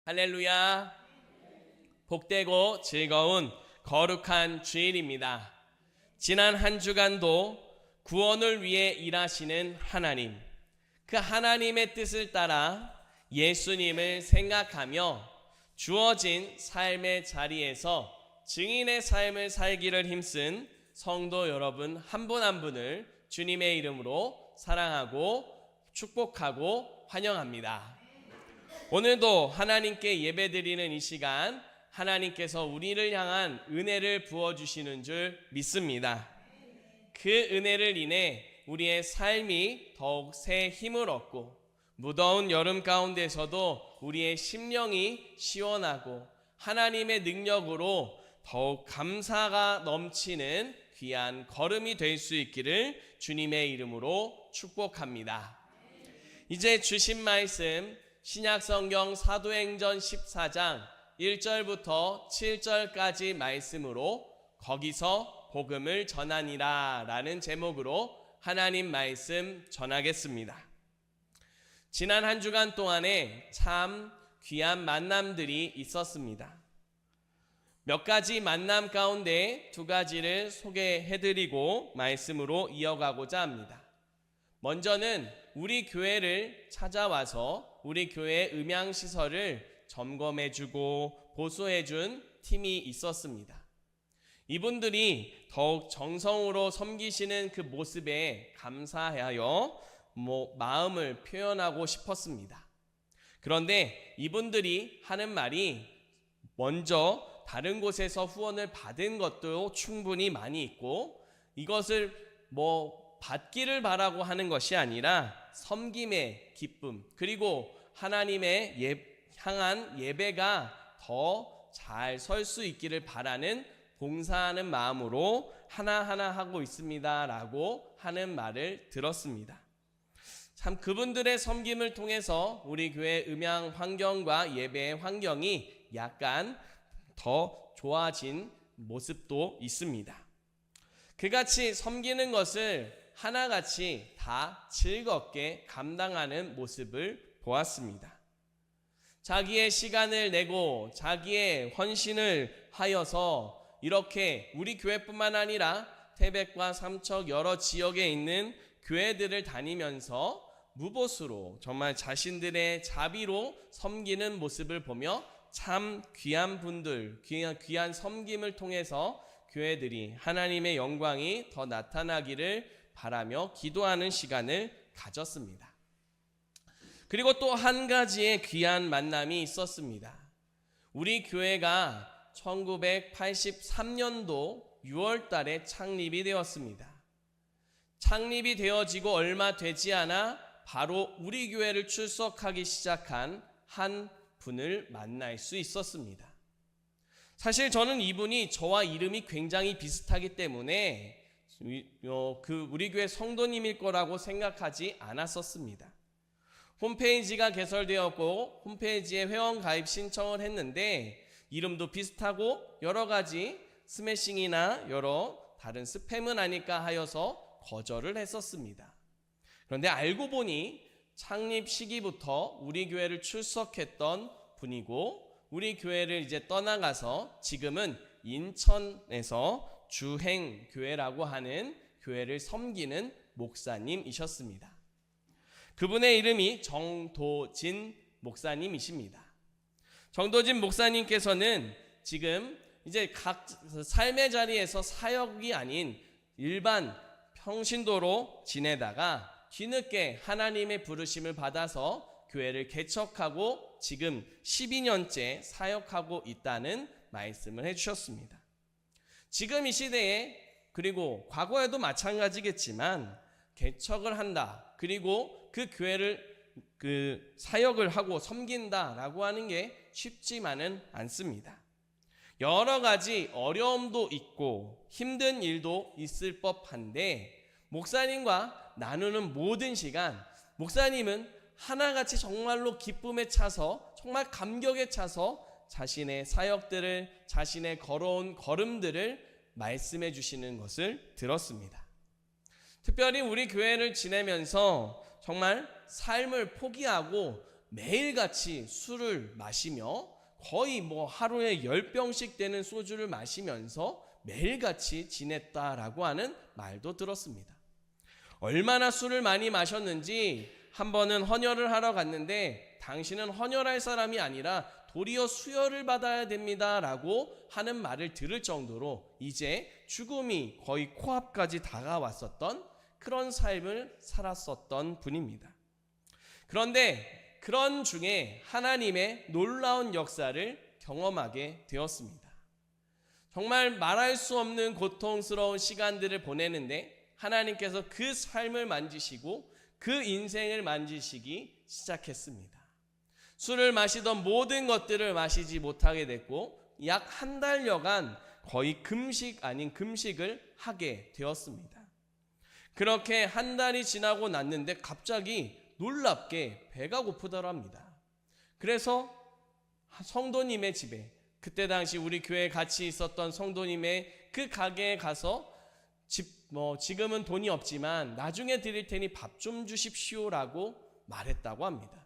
할렐루야. 복되고 즐거운 거룩한 주일입니다. 지난 한 주간도 구원을 위해 일하시는 하나님, 그 하나님의 뜻을 따라 예수님을 생각하며 주어진 삶의 자리에서 증인의 삶을 살기를 힘쓴 성도 여러분 한 분 한 분을 주님의 이름으로 사랑하고 축복하고 환영합니다. 오늘도 하나님께 예배드리는 이 시간, 하나님께서 우리를 향한 은혜를 부어주시는 줄 믿습니다. 그 은혜를 인해 우리의 삶이 더욱 새 힘을 얻고 무더운 여름 가운데서도 우리의 심령이 시원하고 하나님의 능력으로 더욱 감사가 넘치는 귀한 걸음이 될 수 있기를 주님의 이름으로 축복합니다. 이제 주신 말씀 신약성경 사도행전 14장 1절부터 7절까지 말씀으로 거기서 복음을 전하니라 라는 제목으로 하나님 말씀 전하겠습니다. 지난 한 주간 동안에 참 귀한 만남들이 있었습니다. 몇 가지 만남 가운데 두 가지를 소개해드리고 말씀으로 이어가고자 합니다. 먼저는 우리 교회를 찾아와서 우리 교회 음향시설을 점검해주고 보수해준 팀이 있었습니다. 이분들이 더욱 정성으로 섬기시는 그 모습에 감사하여 마음을 표현하고 싶었습니다. 그런데 이분들이 하는 말이 먼저 다른 곳에서 후원을 받은 것도 충분히 많이 있고 이것을 받기를 바라고 하는 것이 아니라 섬김의 기쁨 그리고 하나님의 향한 예배가 더 잘 설 수 있기를 바라는 봉사하는 마음으로 하나하나 하고 있습니다 라고 하는 말을 들었습니다. 참 그분들의 섬김을 통해서 우리 교회 음향 환경과 예배의 환경이 약간 더 좋아진 모습도 있습니다. 그같이 섬기는 것을 하나같이 다 즐겁게 감당하는 모습을 보았습니다. 자기의 시간을 내고 자기의 헌신을 하여서 이렇게 우리 교회뿐만 아니라 태백과 삼척 여러 지역에 있는 교회들을 다니면서 무보수로 정말 자신들의 자비로 섬기는 모습을 보며 참 귀한 분들, 귀한 섬김을 통해서 교회들이 하나님의 영광이 더 나타나기를 바라며 기도하는 시간을 가졌습니다. 그리고 또 한 가지의 귀한 만남이 있었습니다. 우리 교회가 1983년도 6월 달에 창립이 되었습니다. 창립이 되어지고 얼마 되지 않아 바로 우리 교회를 출석하기 시작한 한 분을 만날 수 있었습니다. 사실 저는 이분이 저와 이름이 굉장히 비슷하기 때문에 우리 교회 성도님일 거라고 생각하지 않았었습니다. 홈페이지가 개설되었고 홈페이지에 회원 가입 신청을 했는데 이름도 비슷하고 여러 가지 스매싱이나 여러 다른 스팸은 아닐까 하여서 거절을 했었습니다. 그런데 알고 보니 창립 시기부터 우리 교회를 출석했던 분이고 우리 교회를 이제 떠나가서 지금은 인천에서 주행교회라고 하는 교회를 섬기는 목사님이셨습니다. 그분의 이름이 정도진 목사님이십니다. 정도진 목사님께서는 지금 이제 각 삶의 자리에서 사역이 아닌 일반 평신도로 지내다가 뒤늦게 하나님의 부르심을 받아서 교회를 개척하고 지금 12년째 사역하고 있다는 말씀을 해주셨습니다. 지금 이 시대에 그리고 과거에도 마찬가지겠지만 개척을 한다 그리고 그 교회를 사역을 하고 섬긴다라고 하는 게 쉽지만은 않습니다. 여러 가지 어려움도 있고 힘든 일도 있을 법한데 목사님과 나누는 모든 시간 목사님은 하나같이 정말로 기쁨에 차서 정말 감격에 차서 자신의 사역들을 자신의 걸어온 걸음들을 말씀해 주시는 것을 들었습니다. 특별히 우리 교회를 지내면서 정말 삶을 포기하고 매일같이 술을 마시며 거의 하루에 10병씩 되는 소주를 마시면서 매일같이 지냈다라고 하는 말도 들었습니다. 얼마나 술을 많이 마셨는지 한 번은 헌혈을 하러 갔는데 당신은 헌혈할 사람이 아니라 도리어 수혈을 받아야 됩니다라고 하는 말을 들을 정도로 이제 죽음이 거의 코앞까지 다가왔었던 그런 삶을 살았었던 분입니다. 그런데 그런 중에 하나님의 놀라운 역사를 경험하게 되었습니다. 정말 말할 수 없는 고통스러운 시간들을 보내는데 하나님께서 그 삶을 만지시고 그 인생을 만지시기 시작했습니다. 술을 마시던 모든 것들을 마시지 못하게 됐고 약 한 달여간 거의 금식 아닌 금식을 하게 되었습니다. 그렇게 한 달이 지나고 났는데 갑자기 놀랍게 배가 고프더랍니다. 그래서 성도님의 집에, 그때 당시 우리 교회에 같이 있었던 성도님의 그 가게에 가서 지금은 돈이 없지만 나중에 드릴 테니 밥 좀 주십시오라고 말했다고 합니다.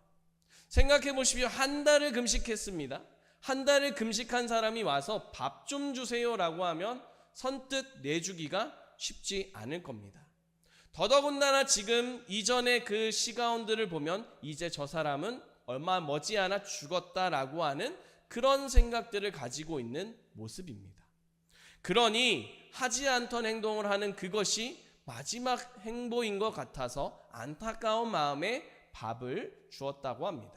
생각해 보십시오. 한 달을 금식했습니다. 한 달을 금식한 사람이 와서 밥 좀 주세요라고 하면 선뜻 내주기가 쉽지 않을 겁니다. 더더군다나 지금 이전의 그 시가운들을 보면 이제 저 사람은 얼마 머지않아 죽었다라고 하는 그런 생각들을 가지고 있는 모습입니다. 그러니 하지 않던 행동을 하는 그것이 마지막 행보인 것 같아서 안타까운 마음에 밥을 주었다고 합니다.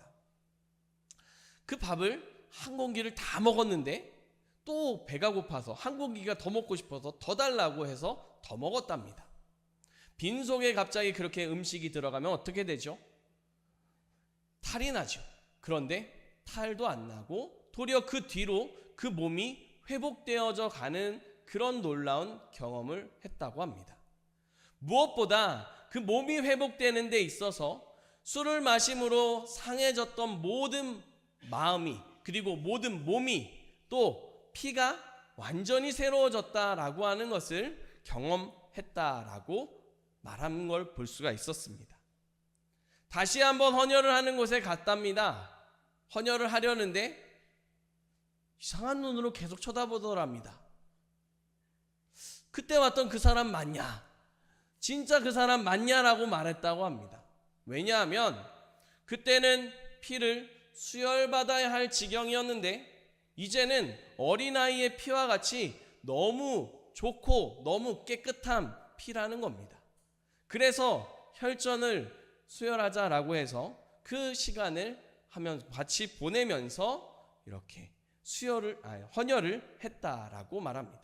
그 밥을 한 공기를 다 먹었는데 또 배가 고파서 한 공기가 더 먹고 싶어서 더 달라고 해서 더 먹었답니다. 빈속에 갑자기 그렇게 음식이 들어가면 어떻게 되죠? 탈이 나죠. 그런데 탈도 안 나고 도리어 그 뒤로 그 몸이 회복되어져 가는 그런 놀라운 경험을 했다고 합니다. 무엇보다 그 몸이 회복되는 데 있어서 술을 마심으로 상해졌던 모든 마음이 그리고 모든 몸이 또 피가 완전히 새로워졌다라고 하는 것을 경험했다라고 말한 걸 볼 수가 있었습니다. 다시 한번 헌혈을 하는 곳에 갔답니다. 헌혈을 하려는데 이상한 눈으로 계속 쳐다보더랍니다. 그때 왔던 그 사람 맞냐? 진짜 그 사람 맞냐라고 말했다고 합니다. 왜냐하면 그때는 피를 수혈받아야 할 지경이었는데 이제는 어린아이의 피와 같이 너무 좋고 너무 깨끗한 피라는 겁니다. 그래서 혈전을 수혈하자라고 해서 그 시간을 같이 보내면서 이렇게 헌혈을 했다라고 말합니다.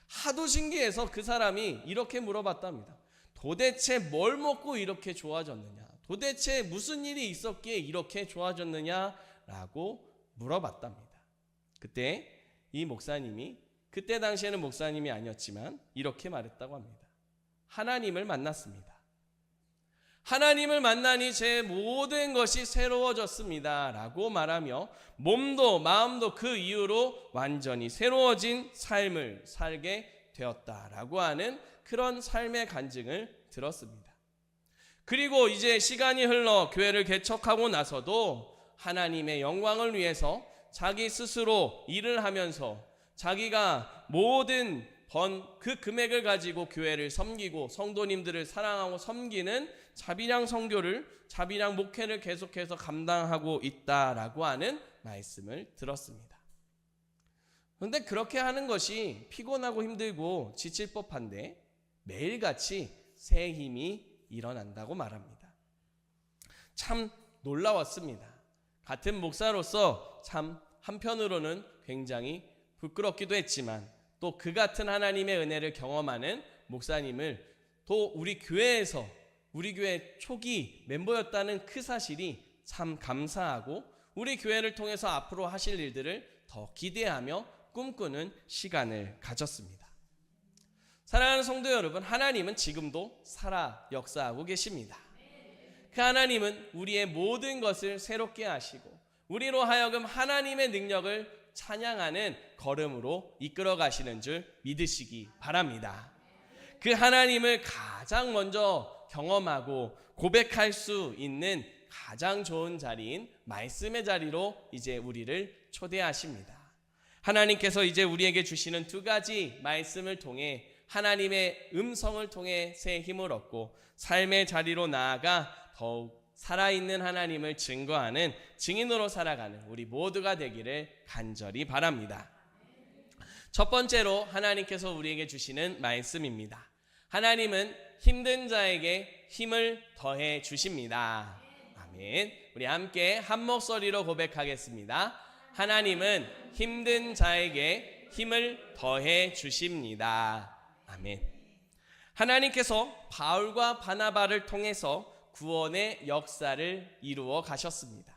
하도 신기해서 그 사람이 이렇게 물어봤답니다. 도대체 뭘 먹고 이렇게 좋아졌느냐? 도대체 무슨 일이 있었기에 이렇게 좋아졌느냐라고 물어봤답니다. 그때 이 목사님이 그때 당시에는 목사님이 아니었지만 이렇게 말했다고 합니다. 하나님을 만났습니다. 하나님을 만나니 제 모든 것이 새로워졌습니다 라고 말하며 몸도 마음도 그 이후로 완전히 새로워진 삶을 살게 되었다라고 하는 그런 삶의 간증을 들었습니다. 그리고 이제 시간이 흘러 교회를 개척하고 나서도 하나님의 영광을 위해서 자기 스스로 일을 하면서 자기가 모든 번 그 금액을 가지고 교회를 섬기고 성도님들을 사랑하고 섬기는 자비량 선교를 자비량 목회를 계속해서 감당하고 있다라고 하는 말씀을 들었습니다. 그런데 그렇게 하는 것이 피곤하고 힘들고 지칠 법한데 매일같이 새 힘이 일어난다고 말합니다. 참 놀라웠습니다. 같은 목사로서 참 한편으로는 굉장히 부끄럽기도 했지만 또 그 같은 하나님의 은혜를 경험하는 목사님을 또 우리 교회에서 우리 교회 초기 멤버였다는 그 사실이 참 감사하고 우리 교회를 통해서 앞으로 하실 일들을 더 기대하며 꿈꾸는 시간을 가졌습니다. 사랑하는 성도 여러분, 하나님은 지금도 살아 역사하고 계십니다. 그 하나님은 우리의 모든 것을 새롭게 하시고 우리로 하여금 하나님의 능력을 찬양하는 걸음으로 이끌어 가시는 줄 믿으시기 바랍니다. 그 하나님을 가장 먼저 경험하고 고백할 수 있는 가장 좋은 자리인 말씀의 자리로 이제 우리를 초대하십니다. 하나님께서 이제 우리에게 주시는 두 가지 말씀을 통해 하나님의 음성을 통해 새 힘을 얻고 삶의 자리로 나아가 더욱 살아있는 하나님을 증거하는 증인으로 살아가는 우리 모두가 되기를 간절히 바랍니다. 첫 번째로 하나님께서 우리에게 주시는 말씀입니다. 하나님은 힘든 자에게 힘을 더해 주십니다. 아멘. 우리 함께 한 목소리로 고백하겠습니다. 하나님은 힘든 자에게 힘을 더해 주십니다. 아멘. 하나님께서 바울과 바나바를 통해서 구원의 역사를 이루어 가셨습니다.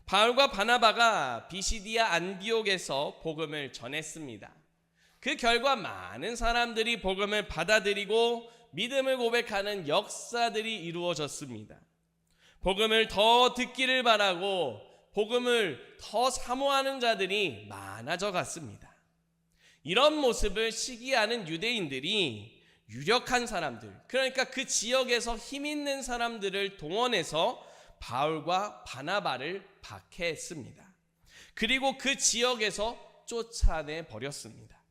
바울과 바나바가 비시디아 안디옥에서 복음을 전했습니다. 그 결과 많은 사람들이 복음을 받아들이고 믿음을 고백하는 역사들이 이루어졌습니다. 복음을 더 듣기를 바라고 복음을 더 사모하는 자들이 많아져 갔습니다. 이런 모습을 시기하는 유대인들이 유력한 사람들, 그러니까 그 지역에서 힘 있는 사람들을 동원해서 바울과 바나바를 박해했습니다. 그리고 그 지역에서 쫓아내 버렸습니다.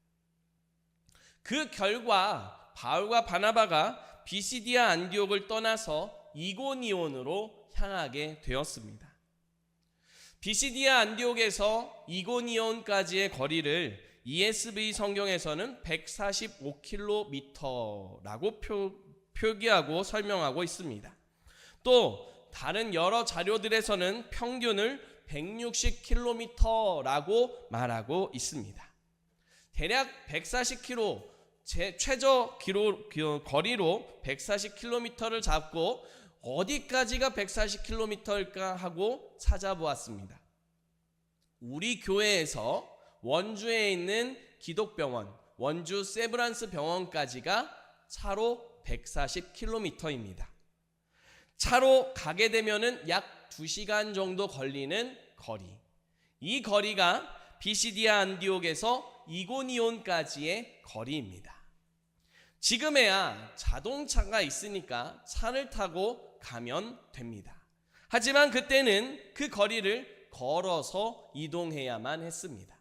그 결과 바울과 바나바가 비시디아 안디옥을 떠나서 이고니온으로 향하게 되었습니다. 비시디아 안디옥에서 이고니온까지의 거리를 ESV 성경에서는 145km라고 표기하고 설명하고 있습니다. 또 다른 여러 자료들에서는 평균을 160km라고 말하고 있습니다. 대략 140km, 최저 거리로 140km를 잡고 어디까지가 140km일까 하고 찾아보았습니다. 우리 교회에서 원주에 있는 기독병원, 원주 세브란스 병원까지가 차로 140km입니다. 차로 가게 되면은 약 2시간 정도 걸리는 거리. 이 거리가 비시디아 안디옥에서 이고니온까지의 거리입니다. 지금에야 자동차가 있으니까 차를 타고 가면 됩니다. 하지만 그때는 그 거리를 걸어서 이동해야만 했습니다.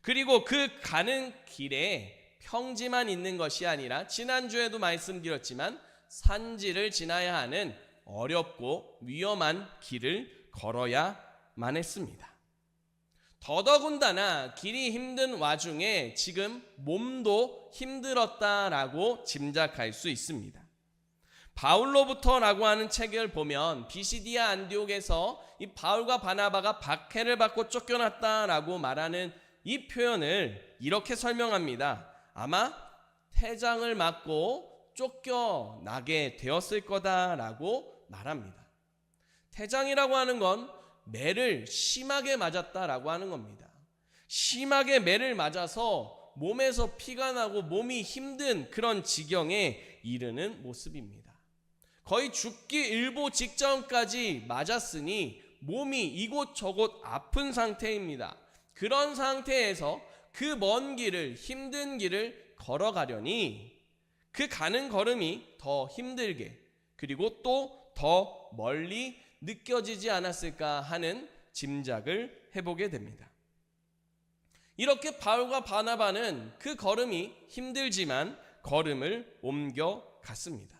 그리고 그 가는 길에 평지만 있는 것이 아니라 지난주에도 말씀드렸지만 산지를 지나야 하는 어렵고 위험한 길을 걸어야만 했습니다. 더더군다나 길이 힘든 와중에 지금 몸도 힘들었다라고 짐작할 수 있습니다. 바울로부터라고 하는 책을 보면 비시디아 안디옥에서 이 바울과 바나바가 박해를 받고 쫓겨났다라고 말하는 이 표현을 이렇게 설명합니다. 아마 태장을 맞고 쫓겨나게 되었을 거다라고 말합니다. 태장이라고 하는 건 매를 심하게 맞았다라고 하는 겁니다. 심하게 매를 맞아서 몸에서 피가 나고 몸이 힘든 그런 지경에 이르는 모습입니다. 거의 죽기 일보 직전까지 맞았으니 몸이 이곳저곳 아픈 상태입니다. 그런 상태에서 그 먼 길을, 힘든 길을 걸어가려니 그 가는 걸음이 더 힘들게 그리고 또 더 멀리 느껴지지 않았을까 하는 짐작을 해보게 됩니다. 이렇게 바울과 바나바는 그 걸음이 힘들지만 걸음을 옮겨갔습니다.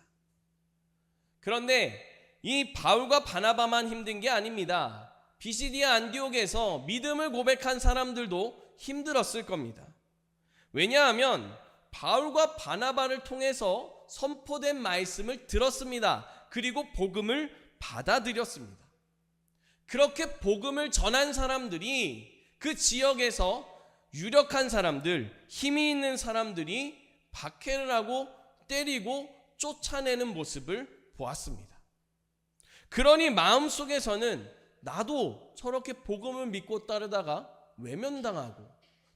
그런데 이 바울과 바나바만 힘든 게 아닙니다. 비시디아 안디옥에서 믿음을 고백한 사람들도 힘들었을 겁니다. 왜냐하면 바울과 바나바를 통해서 선포된 말씀을 들었습니다. 그리고 복음을 받아들였습니다. 그렇게 복음을 전한 사람들이 그 지역에서 유력한 사람들, 힘이 있는 사람들이 박해를 하고 때리고 쫓아내는 모습을 보았습니다. 그러니 마음속에서는 나도 저렇게 복음을 믿고 따르다가 외면당하고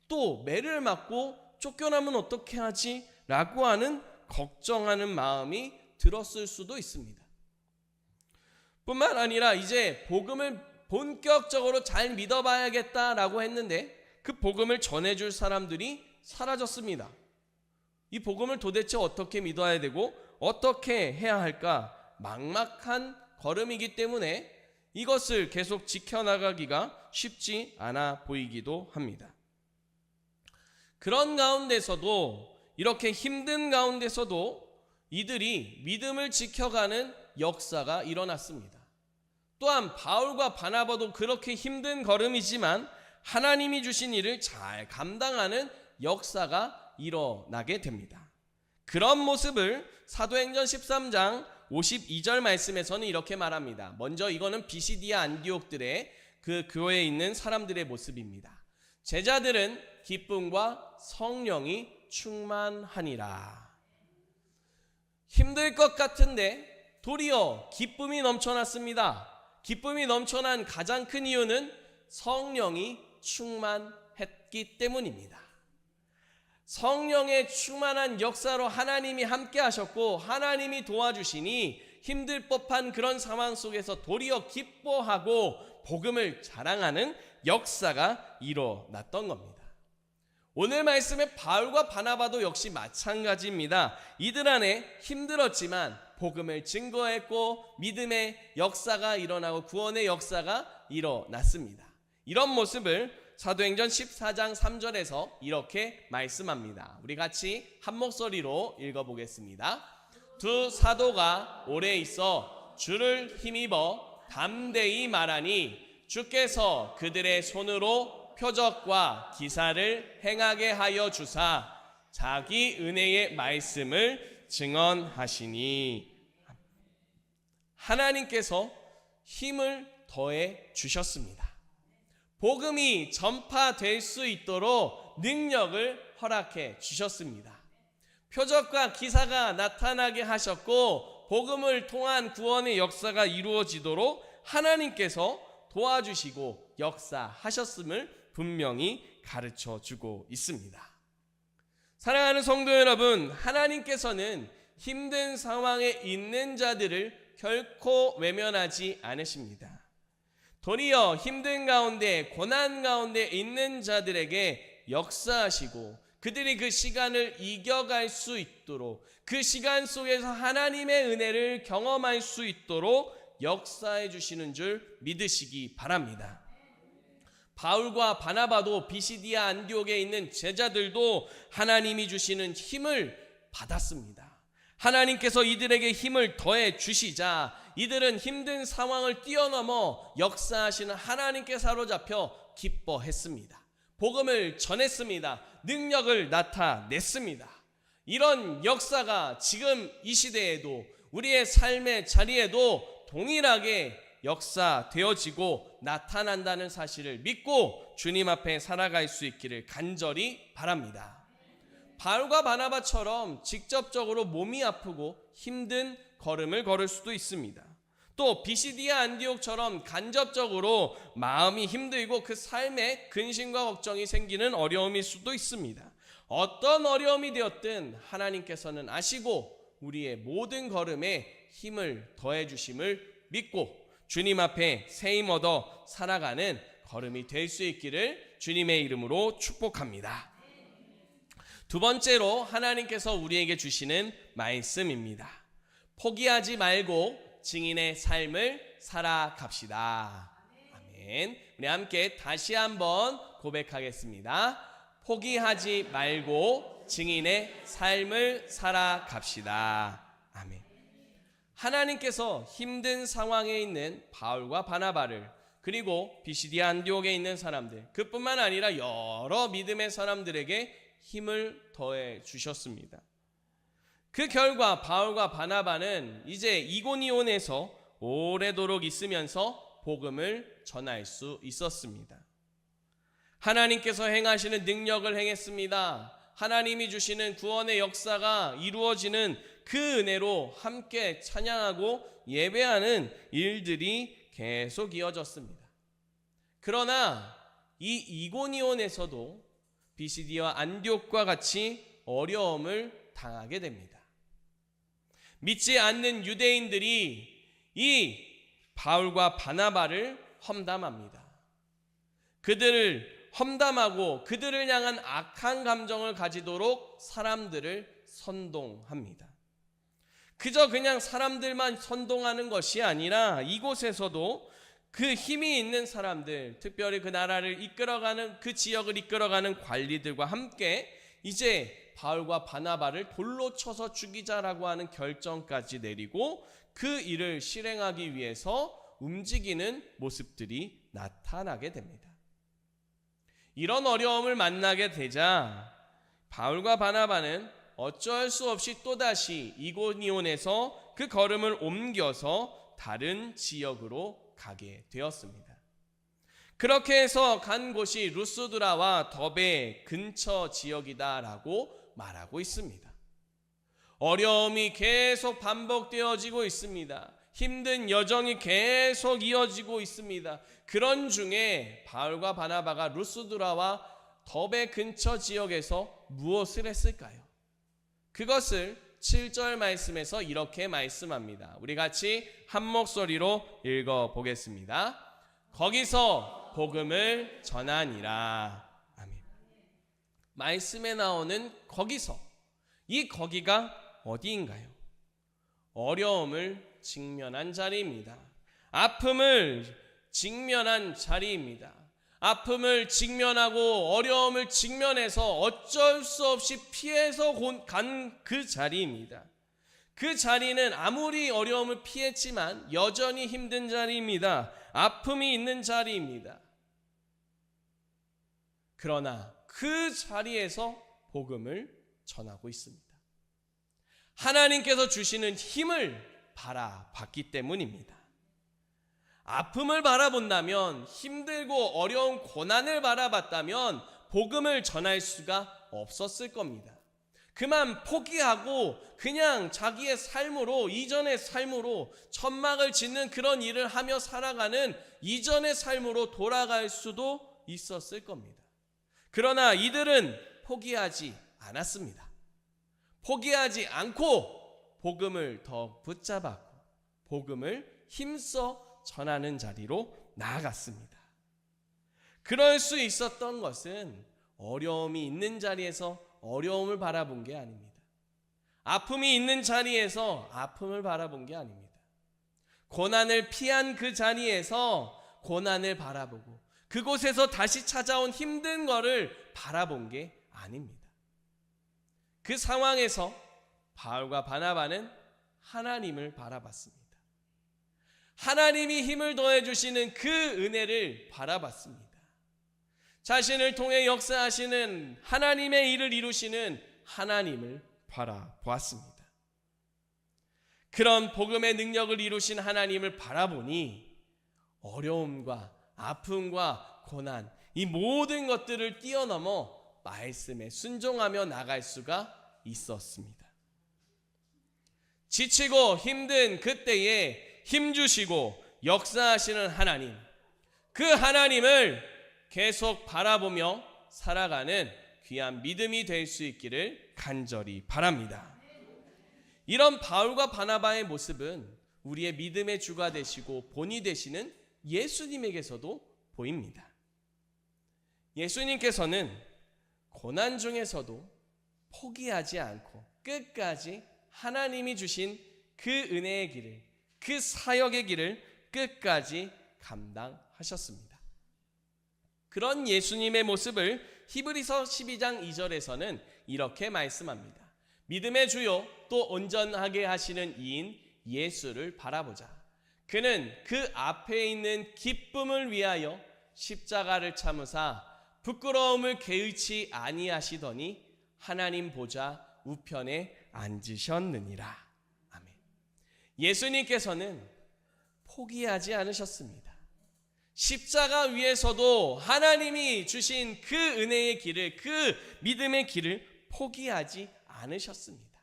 또 매를 맞고 쫓겨나면 어떻게 하지? 라고 하는 걱정하는 마음이 들었을 수도 있습니다. 뿐만 아니라 이제 복음을 본격적으로 잘 믿어봐야겠다라고 했는데 그 복음을 전해줄 사람들이 사라졌습니다. 이 복음을 도대체 어떻게 믿어야 되고 어떻게 해야 할까 막막한 걸음이기 때문에 이것을 계속 지켜나가기가 쉽지 않아 보이기도 합니다. 그런 가운데서도, 이렇게 힘든 가운데서도 이들이 믿음을 지켜가는 역사가 일어났습니다. 또한 바울과 바나바도 그렇게 힘든 걸음이지만 하나님이 주신 일을 잘 감당하는 역사가 일어나게 됩니다. 그런 모습을 사도행전 13장 52절 말씀에서는 이렇게 말합니다. 먼저 이거는 비시디아 안디옥들의 그 교회에 있는 사람들의 모습입니다. 제자들은 기쁨과 성령이 충만하니라. 힘들 것 같은데 도리어 기쁨이 넘쳐났습니다. 기쁨이 넘쳐난 가장 큰 이유는 성령이 충만했기 때문입니다. 성령의 충만한 역사로 하나님이 함께 하셨고 하나님이 도와주시니 힘들 법한 그런 상황 속에서 도리어 기뻐하고 복음을 자랑하는 역사가 일어났던 겁니다. 오늘 말씀의 바울과 바나바도 역시 마찬가지입니다. 이들 안에 힘들었지만 복음을 증거했고 믿음의 역사가 일어나고 구원의 역사가 일어났습니다. 이런 모습을 사도행전 14장 3절에서 이렇게 말씀합니다. 우리 같이 한 목소리로 읽어보겠습니다. 두 사도가 오래 있어 주를 힘입어 담대히 말하니 주께서 그들의 손으로 표적과 기사를 행하게 하여 주사 자기 은혜의 말씀을 증언하시니. 하나님께서 힘을 더해 주셨습니다. 복음이 전파될 수 있도록 능력을 허락해 주셨습니다. 표적과 기사가 나타나게 하셨고 복음을 통한 구원의 역사가 이루어지도록 하나님께서 도와주시고 역사하셨음을 분명히 가르쳐 주고 있습니다. 사랑하는 성도 여러분, 하나님께서는 힘든 상황에 있는 자들을 결코 외면하지 않으십니다. 도리어 힘든 가운데 고난 가운데 있는 자들에게 역사하시고 그들이 그 시간을 이겨갈 수 있도록 그 시간 속에서 하나님의 은혜를 경험할 수 있도록 역사해 주시는 줄 믿으시기 바랍니다. 바울과 바나바도 비시디아 안디옥에 있는 제자들도 하나님이 주시는 힘을 받았습니다. 하나님께서 이들에게 힘을 더해 주시자 이들은 힘든 상황을 뛰어넘어 역사하시는 하나님께 사로잡혀 기뻐했습니다. 복음을 전했습니다. 능력을 나타냈습니다. 이런 역사가 지금 이 시대에도 우리의 삶의 자리에도 동일하게 역사되어지고 나타난다는 사실을 믿고 주님 앞에 살아갈 수 있기를 간절히 바랍니다. 바울과 바나바처럼 직접적으로 몸이 아프고 힘든 걸음을 걸을 수도 있습니다. 또 비시디아 안디옥처럼 간접적으로 마음이 힘들고 그 삶에 근심과 걱정이 생기는 어려움일 수도 있습니다. 어떤 어려움이 되었든 하나님께서는 아시고 우리의 모든 걸음에 힘을 더해 주심을 믿고 주님 앞에 새 힘 얻어 살아가는 걸음이 될 수 있기를 주님의 이름으로 축복합니다. 두 번째로 하나님께서 우리에게 주시는 말씀입니다. 포기하지 말고 증인의 삶을 살아갑시다. 아멘. 우리 함께 다시 한번 고백하겠습니다. 포기하지 말고 증인의 삶을 살아갑시다. 아멘. 하나님께서 힘든 상황에 있는 바울과 바나바를 그리고 비시디아 안디옥에 있는 사람들 그뿐만 아니라 여러 믿음의 사람들에게 힘을 더해 주셨습니다. 그 결과 바울과 바나바는 이제 이고니온에서 오래도록 있으면서 복음을 전할 수 있었습니다. 하나님께서 행하시는 능력을 행했습니다. 하나님이 주시는 구원의 역사가 이루어지는 그 은혜로 함께 찬양하고 예배하는 일들이 계속 이어졌습니다. 그러나 이 이고니온에서도 비시디아 안디옥과 같이 어려움을 당하게 됩니다. 믿지 않는 유대인들이 이 바울과 바나바를 험담합니다. 그들을 험담하고 그들을 향한 악한 감정을 가지도록 사람들을 선동합니다. 그저 그냥 사람들만 선동하는 것이 아니라 이곳에서도 그 힘이 있는 사람들, 특별히 그 나라를 이끌어가는, 그 지역을 이끌어가는 관리들과 함께 이제 바울과 바나바를 돌로 쳐서 죽이자라고 하는 결정까지 내리고 그 일을 실행하기 위해서 움직이는 모습들이 나타나게 됩니다. 이런 어려움을 만나게 되자 바울과 바나바는 어쩔 수 없이 또다시 이고니온에서 그 걸음을 옮겨서 다른 지역으로 가게 되었습니다. 그렇게 해서 간 곳이 루스드라와 더베 근처 지역이다라고 말하고 있습니다. 어려움이 계속 반복되어지고 있습니다. 힘든 여정이 계속 이어지고 있습니다. 그런 중에 바울과 바나바가 루스드라와 더베 근처 지역에서 무엇을 했을까요? 그것을 7절 말씀에서 이렇게 말씀합니다. 우리 같이 한 목소리로 읽어보겠습니다. 거기서 복음을 전하니라. 아멘. 말씀에 나오는 거기서, 이 거기가 어디인가요? 어려움을 직면한 자리입니다. 아픔을 직면한 자리입니다. 아픔을 직면하고 어려움을 직면해서 어쩔 수 없이 피해서 간 그 자리입니다. 그 자리는 아무리 어려움을 피했지만 여전히 힘든 자리입니다. 아픔이 있는 자리입니다. 그러나 그 자리에서 복음을 전하고 있습니다. 하나님께서 주시는 힘을 바라봤기 때문입니다. 아픔을 바라본다면, 힘들고 어려운 고난을 바라봤다면 복음을 전할 수가 없었을 겁니다. 그만 포기하고 그냥 자기의 삶으로, 이전의 삶으로 천막을 짓는 그런 일을 하며 살아가는 이전의 삶으로 돌아갈 수도 있었을 겁니다. 그러나 이들은 포기하지 않았습니다. 포기하지 않고 복음을 더 붙잡았고 복음을 힘써 전하는 자리로 나아갔습니다. 그럴 수 있었던 것은 어려움이 있는 자리에서 어려움을 바라본 게 아닙니다. 아픔이 있는 자리에서 아픔을 바라본 게 아닙니다. 고난을 피한 그 자리에서 고난을 바라보고 그곳에서 다시 찾아온 힘든 거를 바라본 게 아닙니다. 그 상황에서 바울과 바나바는 하나님을 바라봤습니다. 하나님이 힘을 더해 주시는 그 은혜를 바라봤습니다. 자신을 통해 역사하시는 하나님의 일을 이루시는 하나님을 바라보았습니다. 그런 복음의 능력을 이루신 하나님을 바라보니 어려움과 아픔과 고난, 이 모든 것들을 뛰어넘어 말씀에 순종하며 나갈 수가 있었습니다. 지치고 힘든 그때에 힘주시고 역사하시는 하나님, 그 하나님을 계속 바라보며 살아가는 귀한 믿음이 될 수 있기를 간절히 바랍니다. 이런 바울과 바나바의 모습은 우리의 믿음의 주가 되시고 본이 되시는 예수님에게서도 보입니다. 예수님께서는 고난 중에서도 포기하지 않고 끝까지 하나님이 주신 그 은혜의 길을, 그 사역의 길을 끝까지 감당하셨습니다. 그런 예수님의 모습을 히브리서 12장 2절에서는 이렇게 말씀합니다. 믿음의 주요 또 온전하게 하시는 이인 예수를 바라보자. 그는 그 앞에 있는 기쁨을 위하여 십자가를 참으사 부끄러움을 개의치 아니하시더니 하나님 보좌 우편에 앉으셨느니라. 아멘. 예수님께서는 포기하지 않으셨습니다. 십자가 위에서도 하나님이 주신 그 은혜의 길을, 그 믿음의 길을 포기하지 않으셨습니다.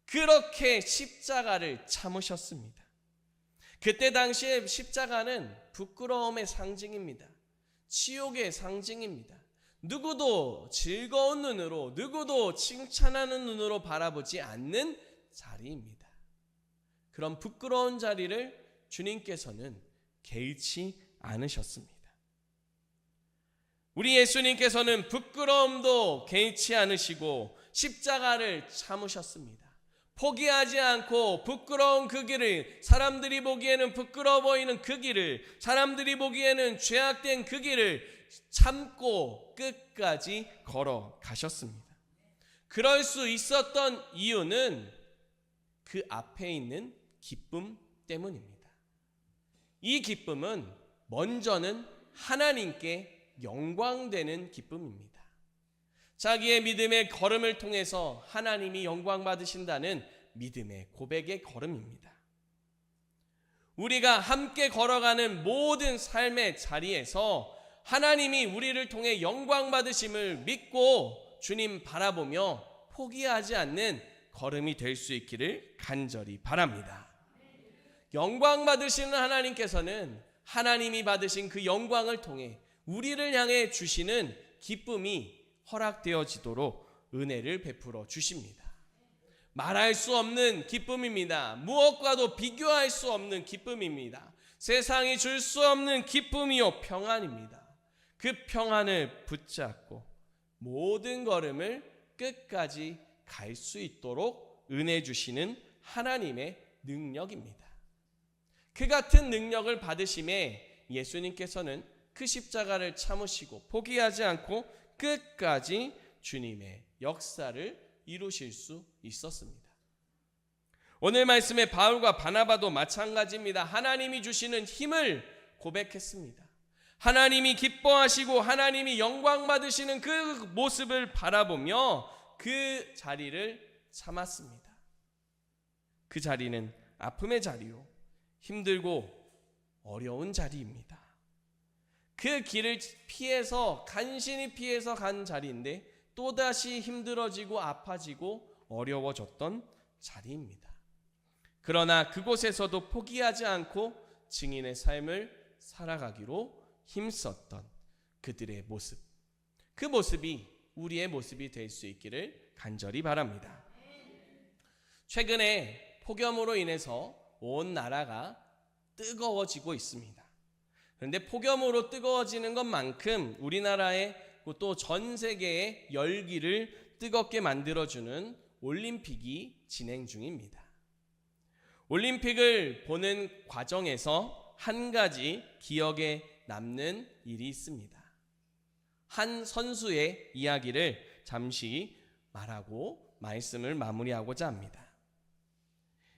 그렇게 십자가를 참으셨습니다. 그때 당시에 십자가는 부끄러움의 상징입니다. 치욕의 상징입니다. 누구도 즐거운 눈으로, 누구도 칭찬하는 눈으로 바라보지 않는 자리입니다. 그런 부끄러운 자리를 주님께서는 개의치 않으셨습니다. 우리 예수님께서는 부끄러움도 개의치 않으시고 십자가를 참으셨습니다. 포기하지 않고 부끄러운 그 길을, 사람들이 보기에는 부끄러워 보이는 그 길을, 사람들이 보기에는 죄악된 그 길을 참고 끝까지 걸어가셨습니다. 그럴 수 있었던 이유는 그 앞에 있는 기쁨 때문입니다. 이 기쁨은 먼저는 하나님께 영광되는 기쁨입니다. 자기의 믿음의 걸음을 통해서 하나님이 영광 받으신다는 믿음의 고백의 걸음입니다. 우리가 함께 걸어가는 모든 삶의 자리에서 하나님이 우리를 통해 영광 받으심을 믿고 주님 바라보며 포기하지 않는 걸음이 될 수 있기를 간절히 바랍니다. 영광 받으시는 하나님께서는 하나님이 받으신 그 영광을 통해 우리를 향해 주시는 기쁨이 허락되어지도록 은혜를 베풀어 주십니다. 말할 수 없는 기쁨입니다. 무엇과도 비교할 수 없는 기쁨입니다. 세상이 줄 수 없는 기쁨이요 평안입니다. 그 평안을 붙잡고 모든 걸음을 끝까지 갈 수 있도록 은혜 주시는 하나님의 능력입니다. 그 같은 능력을 받으심에 예수님께서는 그 십자가를 참으시고 포기하지 않고 끝까지 주님의 역사를 이루실 수 있었습니다. 오늘 말씀의 바울과 바나바도 마찬가지입니다. 하나님이 주시는 힘을 고백했습니다. 하나님이 기뻐하시고 하나님이 영광 받으시는 그 모습을 바라보며 그 자리를 참았습니다. 그 자리는 아픔의 자리요, 힘들고 어려운 자리입니다. 그 길을 피해서 간신히 피해서 간 자리인데 또다시 힘들어지고 아파지고 어려워졌던 자리입니다. 그러나 그곳에서도 포기하지 않고 증인의 삶을 살아가기로 힘썼던 그들의 모습, 그 모습이 우리의 모습이 될 수 있기를 간절히 바랍니다. 최근에 폭염으로 인해서 온 나라가 뜨거워지고 있습니다. 그런데 폭염으로 뜨거워지는 것만큼 우리나라의 또 전 세계의 열기를 뜨겁게 만들어주는 올림픽이 진행 중입니다. 올림픽을 보는 과정에서 한 가지 기억에 남는 일이 있습니다. 한 선수의 이야기를 잠시 말하고 말씀을 마무리하고자 합니다.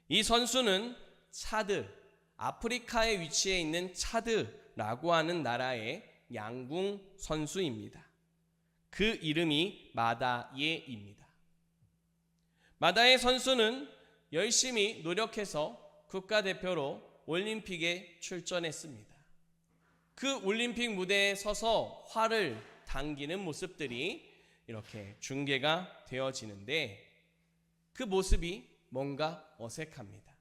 이 선수는 차드, 아프리카에 위치해 있는 차드라고 하는 나라의 양궁 선수입니다. 그 이름이 마다예입니다. 마다예 선수는 열심히 노력해서 국가대표로 올림픽에 출전했습니다. 그 올림픽 무대에 서서 활을 당기는 모습들이 이렇게 중계가 되어지는데 그 모습이 뭔가 어색합니다.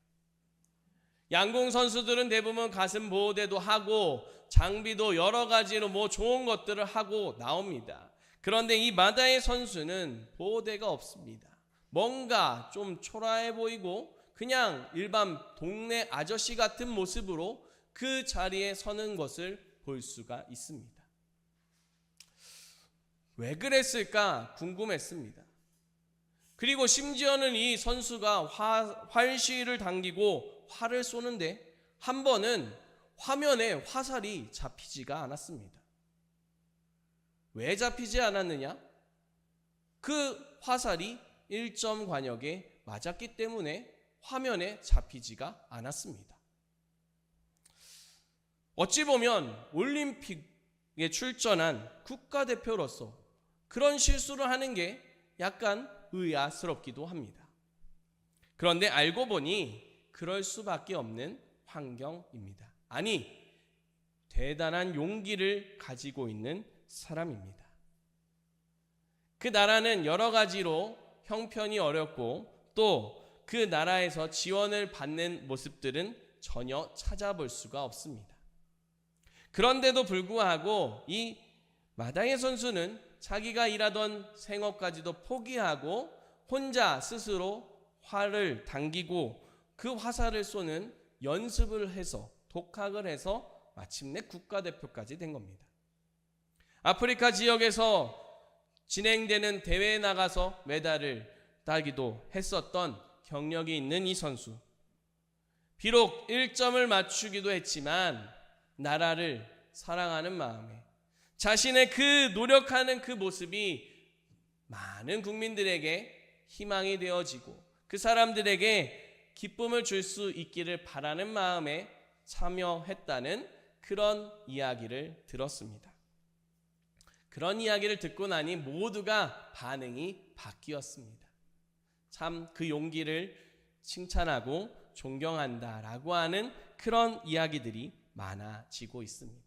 양궁 선수들은 대부분 가슴 보호대도 하고 장비도 여러 가지로 좋은 것들을 하고 나옵니다. 그런데 이 마다의 선수는 보호대가 없습니다. 뭔가 좀 초라해 보이고 그냥 일반 동네 아저씨 같은 모습으로 그 자리에 서는 것을 볼 수가 있습니다. 왜 그랬을까 궁금했습니다. 그리고 심지어는 이 선수가 활시위를 당기고 활을 쏘는데 한 번은 화면에 화살이 잡히지가 않았습니다. 왜 잡히지 않았느냐? 그 화살이 1점 관역에 맞았기 때문에 화면에 잡히지가 않았습니다. 어찌 보면 올림픽에 출전한 국가대표로서 그런 실수를 하는 게 약간 의아스럽기도 합니다. 그런데 알고 보니 그럴 수밖에 없는 환경입니다. 아니, 대단한 용기를 가지고 있는 사람입니다. 그 나라는 여러 가지로 형편이 어렵고 또 그 나라에서 지원을 받는 모습들은 전혀 찾아볼 수가 없습니다. 그런데도 불구하고 이 마다예 선수는 자기가 일하던 생업까지도 포기하고 혼자 스스로 활을 당기고 그 화살을 쏘는 연습을 해서 독학을 해서 마침내 국가대표까지 된 겁니다. 아프리카 지역에서 진행되는 대회에 나가서 메달을 따기도 했었던 경력이 있는 이 선수. 비록 1점을 맞추기도 했지만 나라를 사랑하는 마음에 자신의 그 노력하는 그 모습이 많은 국민들에게 희망이 되어지고 그 사람들에게 기쁨을 줄 수 있기를 바라는 마음에 참여했다는 그런 이야기를 들었습니다. 그런 이야기를 듣고 나니 모두가 반응이 바뀌었습니다. 참 그 용기를 칭찬하고 존경한다라고 하는 그런 이야기들이 많아지고 있습니다.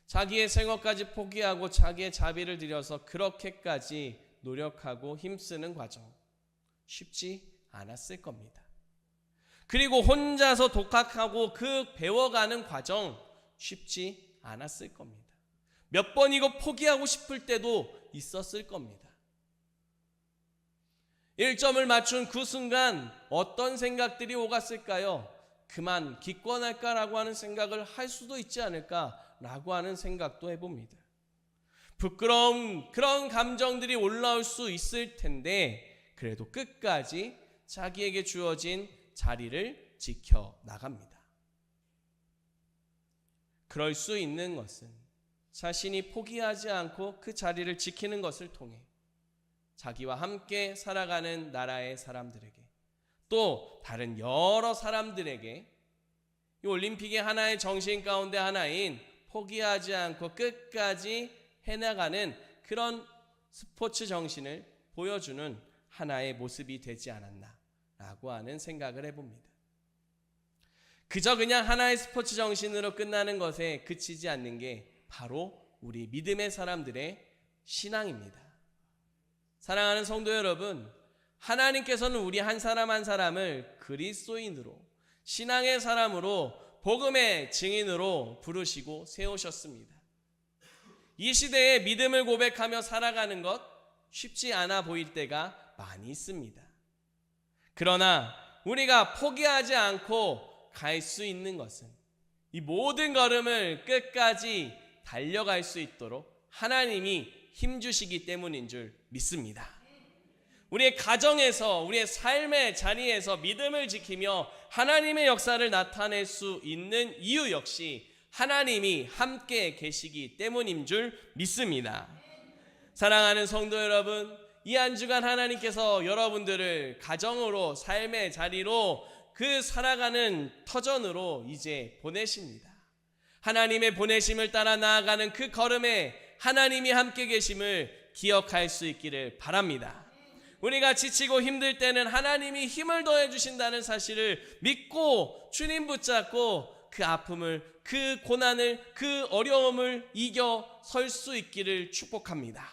자기의 생업까지 포기하고 자기의 자비를 들여서 그렇게까지 노력하고 힘쓰는 과정 쉽지 않았을 겁니다. 그리고 혼자서 독학하고 그 배워가는 과정 쉽지 않았을 겁니다. 몇 번이고 포기하고 싶을 때도 있었을 겁니다. 1점을 맞춘 그 순간 어떤 생각들이 오갔을까요? 그만 기권할까라고 하는 생각을 할 수도 있지 않을까라고 하는 생각도 해봅니다. 부끄러움, 그런 감정들이 올라올 수 있을 텐데 그래도 끝까지 자기에게 주어진 자리를 지켜나갑니다. 그럴 수 있는 것은 자신이 포기하지 않고 그 자리를 지키는 것을 통해 자기와 함께 살아가는 나라의 사람들에게 또 다른 여러 사람들에게 이 올림픽의 하나의 정신 가운데 하나인 포기하지 않고 끝까지 해나가는 그런 스포츠 정신을 보여주는 하나의 모습이 되지 않았나라고 하는 생각을 해봅니다. 그저 그냥 하나의 스포츠 정신으로 끝나는 것에 그치지 않는 게 바로 우리 믿음의 사람들의 신앙입니다. 사랑하는 성도 여러분, 하나님께서는 우리 한 사람 한 사람을 그리스도인으로, 신앙의 사람으로, 복음의 증인으로 부르시고 세우셨습니다. 이 시대에 믿음을 고백하며 살아가는 것 쉽지 않아 보일 때가 많이 있습니다. 그러나 우리가 포기하지 않고 갈 수 있는 것은 이 모든 걸음을 끝까지 달려갈 수 있도록 하나님이 힘주시기 때문인 줄 믿습니다. 우리의 가정에서, 우리의 삶의 자리에서 믿음을 지키며 하나님의 역사를 나타낼 수 있는 이유 역시 하나님이 함께 계시기 때문인 줄 믿습니다. 사랑하는 성도 여러분, 이 한 주간 하나님께서 여러분들을 가정으로, 삶의 자리로, 그 살아가는 터전으로 이제 보내십니다. 하나님의 보내심을 따라 나아가는 그 걸음에 하나님이 함께 계심을 기억할 수 있기를 바랍니다. 우리가 지치고 힘들 때는 하나님이 힘을 더해 주신다는 사실을 믿고 주님 붙잡고 그 아픔을, 그 고난을, 그 어려움을 이겨 설 수 있기를 축복합니다.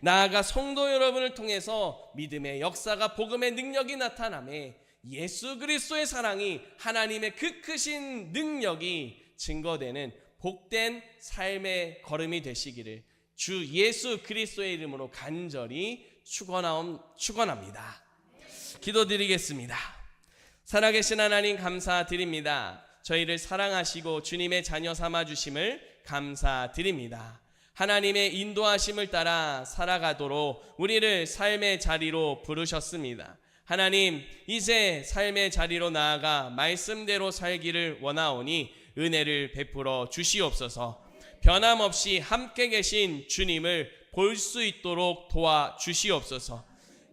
나아가 성도 여러분을 통해서 믿음의 역사가, 복음의 능력이 나타나며 예수 그리스도의 사랑이, 하나님의 그 크신 능력이 증거되는 복된 삶의 걸음이 되시기를 주 예수 그리스도의 이름으로 간절히 축원합니다. 기도드리겠습니다. 살아계신 하나님 감사드립니다. 저희를 사랑하시고 주님의 자녀 삼아주심을 감사드립니다. 하나님의 인도하심을 따라 살아가도록 우리를 삶의 자리로 부르셨습니다. 하나님, 이제 삶의 자리로 나아가 말씀대로 살기를 원하오니 은혜를 베풀어 주시옵소서. 변함없이 함께 계신 주님을 볼 수 있도록 도와주시옵소서.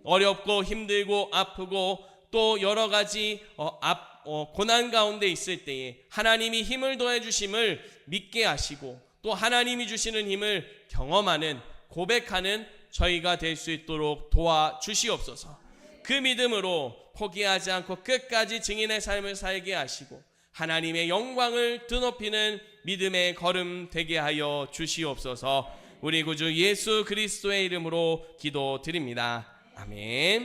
어렵고 힘들고 아프고 또 여러 가지 고난 가운데 있을 때에 하나님이 힘을 더해 주심을 믿게 하시고 또 하나님이 주시는 힘을 경험하는, 고백하는 저희가 될 수 있도록 도와주시옵소서. 그 믿음으로 포기하지 않고 끝까지 증인의 삶을 살게 하시고 하나님의 영광을 드높이는 믿음의 걸음 되게 하여 주시옵소서. 우리 구주 예수 그리스도의 이름으로 기도드립니다. 아멘.